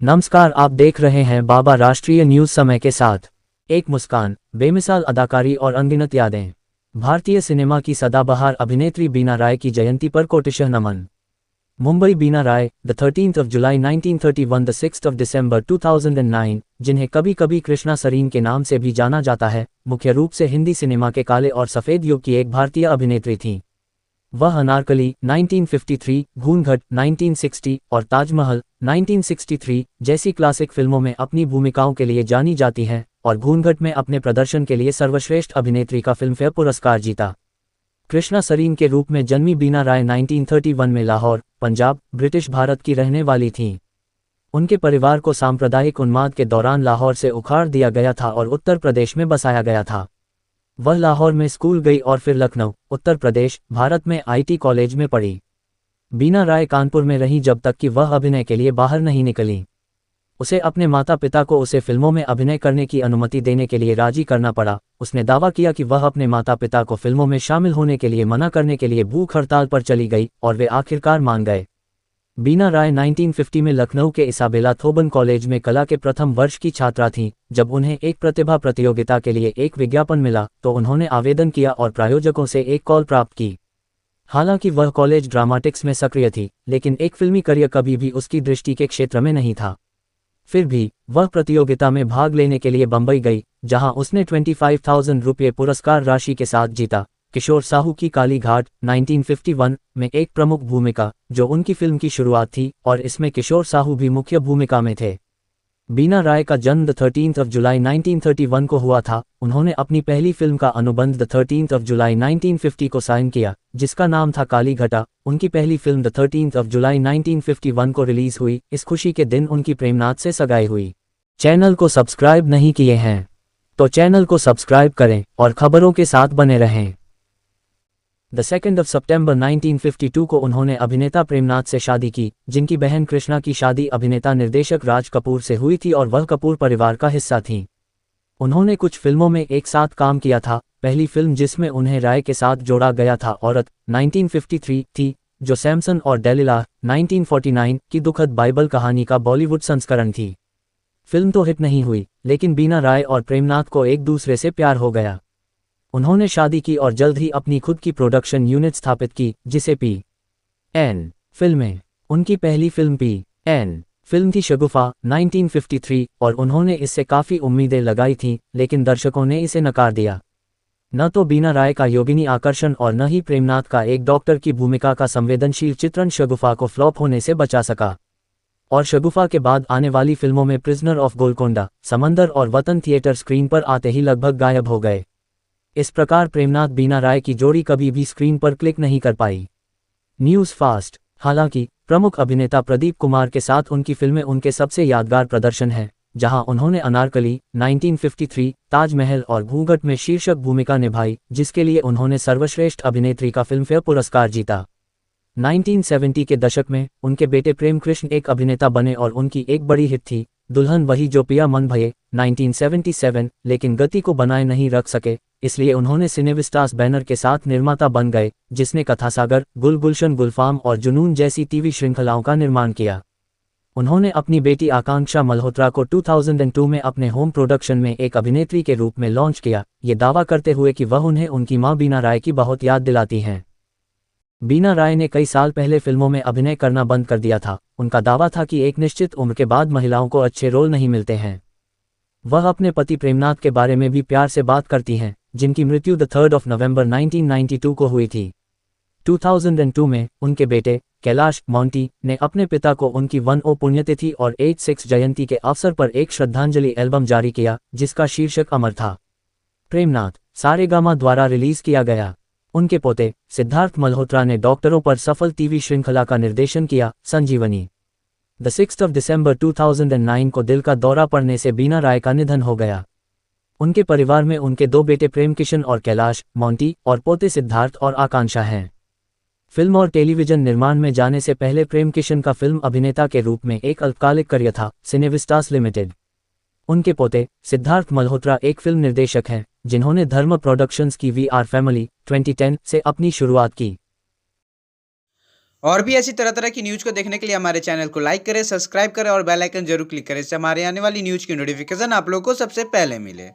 नमस्कार, आप देख रहे हैं बाबा राष्ट्रीय न्यूज समय के साथ। एक मुस्कान, बेमिसाल अदाकारी और अनगिनत यादें। भारतीय सिनेमा की सदाबहार अभिनेत्री बीना राय की जयंती पर कोटिशः नमन। Mumbai. Bina Rai, the 13th of July 1931 the 6th of December 2009, जिन्हें कभी कभी कृष्णा सरीन के नाम से भी जाना जाता है, मुख्य रूप से हिंदी सिनेमा के काले और सफ़ेद युग की एक भारतीय अभिनेत्री थीं। वह अनारकली 1953, घूंघट 1960 और ताजमहल 1963 जैसी क्लासिक फिल्मों में अपनी भूमिकाओं के लिए जानी जाती हैं और घूंघट में अपने प्रदर्शन के लिए सर्वश्रेष्ठ अभिनेत्री का फिल्मफेयर पुरस्कार जीता। कृष्णा सरीन के रूप में जन्मी बीना राय 1931 में लाहौर, पंजाब, ब्रिटिश भारत की रहने वाली थीं। उनके परिवार को सांप्रदायिक उन्माद के दौरान लाहौर से उखाड़ दिया गया था और उत्तर प्रदेश में बसाया गया था। वह लाहौर में स्कूल गई और फिर लखनऊ, उत्तर प्रदेश, भारत में आईटी कॉलेज में पढ़ी। बीना राय कानपुर में रहीं जब तक कि वह अभिनय के लिए बाहर नहीं निकली। उसे अपने माता पिता को उसे फिल्मों में अभिनय करने की अनुमति देने के लिए राजी करना पड़ा। उसने दावा किया कि वह अपने माता पिता को फिल्मों में शामिल होने के लिए मना करने के लिए भूख हड़ताल पर चली गई और वे आखिरकार मान गए। बीना राय 1950 में लखनऊ के इसाबेला थोबन कॉलेज में कला के प्रथम वर्ष की छात्रा थीं। जब उन्हें एक प्रतिभा प्रतियोगिता के लिए एक विज्ञापन मिला तो उन्होंने आवेदन किया और प्रायोजकों से एक कॉल प्राप्त की। हालांकि वह कॉलेज ड्रामाटिक्स में सक्रिय थी, लेकिन एक फिल्मी करियर कभी भी उसकी दृष्टि के क्षेत्र में नहीं था। फिर भी वह प्रतियोगिता में भाग लेने के लिए बंबई गई, जहां उसने 25,000 रुपये पुरस्कार राशि के साथ जीता। किशोर साहू की काली घाट 1951 में एक प्रमुख भूमिका, जो उनकी फिल्म की शुरुआत थी, और इसमें किशोर साहू भी मुख्य भूमिका में थे। बीना राय का जन्म द 13th of July 1931 को हुआ था। उन्होंने अपनी पहली फिल्म का अनुबंध द 13th of July 1950 को साइन किया, जिसका नाम था काली घटा। उनकी पहली film the 13th of July 1951 को रिलीज हुई। इस खुशी के दिन उनकी प्रेमनाथ से सगाई हुई। चैनल को सब्सक्राइब नहीं किए हैं तो चैनल को सब्सक्राइब करें और खबरों के साथ बने रहें। द 2nd of September 1952 को उन्होंने अभिनेता प्रेमनाथ से शादी की, जिनकी बहन कृष्णा की शादी अभिनेता निर्देशक राज कपूर से हुई थी और वह कपूर परिवार का हिस्सा थीं। उन्होंने कुछ फिल्मों में एक साथ काम किया था। पहली फिल्म जिसमें उन्हें राय के साथ जोड़ा गया था औरत 1953 थी, जो सैमसन और डेलिला 1949 की दुखद बाइबल कहानी का बॉलीवुड संस्करण थी। फिल्म तो हिट नहीं हुई, लेकिन बीना राय और प्रेमनाथ को एक दूसरे से प्यार हो गया। उन्होंने शादी की और जल्द ही अपनी खुद की प्रोडक्शन यूनिट स्थापित की, जिसे पी.एन. फिल्में। उनकी पहली फिल्म पी.एन. फिल्म थी शगुफा 1953 और उन्होंने इससे काफ़ी उम्मीदें लगाई थीं, लेकिन दर्शकों ने इसे नकार दिया। न तो बीना राय का योगिनी आकर्षण और न ही प्रेमनाथ का एक डॉक्टर की भूमिका का संवेदनशील चित्रण शगुफा को फ्लॉप होने से बचा सका। और शगुफा के बाद आने वाली फिल्मों में प्रिजनर ऑफ गोलकोंडा, समंदर और वतन थिएटर स्क्रीन पर आते ही लगभग गायब हो गए। इस प्रकार प्रेमनाथ बीना राय की जोड़ी कभी भी स्क्रीन पर क्लिक नहीं कर पाई। News fast. हालांकि प्रमुख अभिनेता प्रदीप कुमार के साथ उनकी फिल्में उनके सबसे यादगार प्रदर्शन हैं, जहां उन्होंने अनारकली 1953, ताजमहल और घूंघट में शीर्षक भूमिका निभाई, जिसके लिए उन्होंने सर्वश्रेष्ठ अभिनेत्री का फिल्मफेयर पुरस्कार जीता। 1970 के दशक में उनके बेटे प्रेम कृष्ण एक अभिनेता बने और उनकी एक बड़ी हिट थी दुल्हन वही जो पिया मन भये 1977, लेकिन गति को बनाए नहीं रख सके, इसलिए उन्होंने सिनेविस्टास बैनर के साथ निर्माता बन गए, जिसने कथासागर, गुल गुलशन गुलफाम और जुनून जैसी टीवी श्रृंखलाओं का निर्माण किया। उन्होंने अपनी बेटी आकांक्षा मल्होत्रा को 2002 में अपने होम प्रोडक्शन में एक अभिनेत्री के रूप में लॉन्च किया, ये दावा करते हुए कि वह उन्हें उनकी मां बीना राय की बहुत याद दिलाती हैं। बीना राय ने कई साल पहले फिल्मों में अभिनय करना बंद कर दिया था। उनका दावा था कि एक निश्चित उम्र के बाद महिलाओं को अच्छे रोल नहीं मिलते हैं। वह अपने पति प्रेमनाथ के बारे में भी प्यार से बात करती हैं, जिनकी मृत्यु द 3rd of November 1992 को हुई थी। 2002 में उनके बेटे कैलाश मोंटी ने अपने पिता को उनकी 10 पुण्यतिथि और 86 जयंती के अवसर पर एक श्रद्धांजलि एल्बम जारी किया, जिसका शीर्षक अमर था। प्रेमनाथ सारेगामा द्वारा रिलीज किया गया। उनके पोते सिद्धार्थ मल्होत्रा ने डॉक्टरों पर सफल टीवी श्रृंखला का निर्देशन किया, संजीवनी। द 6th of December 2009 को दिल का दौरा पड़ने से बीना राय का निधन हो गया। उनके परिवार में उनके दो बेटे प्रेम किशन और कैलाश मोंटी और पोते सिद्धार्थ और आकांक्षा हैं। फिल्म और टेलीविजन निर्माण में जाने से पहले प्रेम किशन का फिल्म अभिनेता के रूप में एक अल्पकालिक करियर था, सिनेविस्टास लिमिटेड। उनके पोते सिद्धार्थ मल्होत्रा एक फिल्म निर्देशक हैं, जिन्होंने धर्म प्रोडक्शंस की वी आर फैमिली 2010 से अपनी शुरुआत की। और भी ऐसी तरह तरह की न्यूज़ को देखने के लिए हमारे चैनल को लाइक करें, सब्सक्राइब करें और बेल आइकन जरूर क्लिक करें। इससे हमारे आने वाली न्यूज़ की नोटिफिकेशन आप लोगों को सबसे पहले मिले।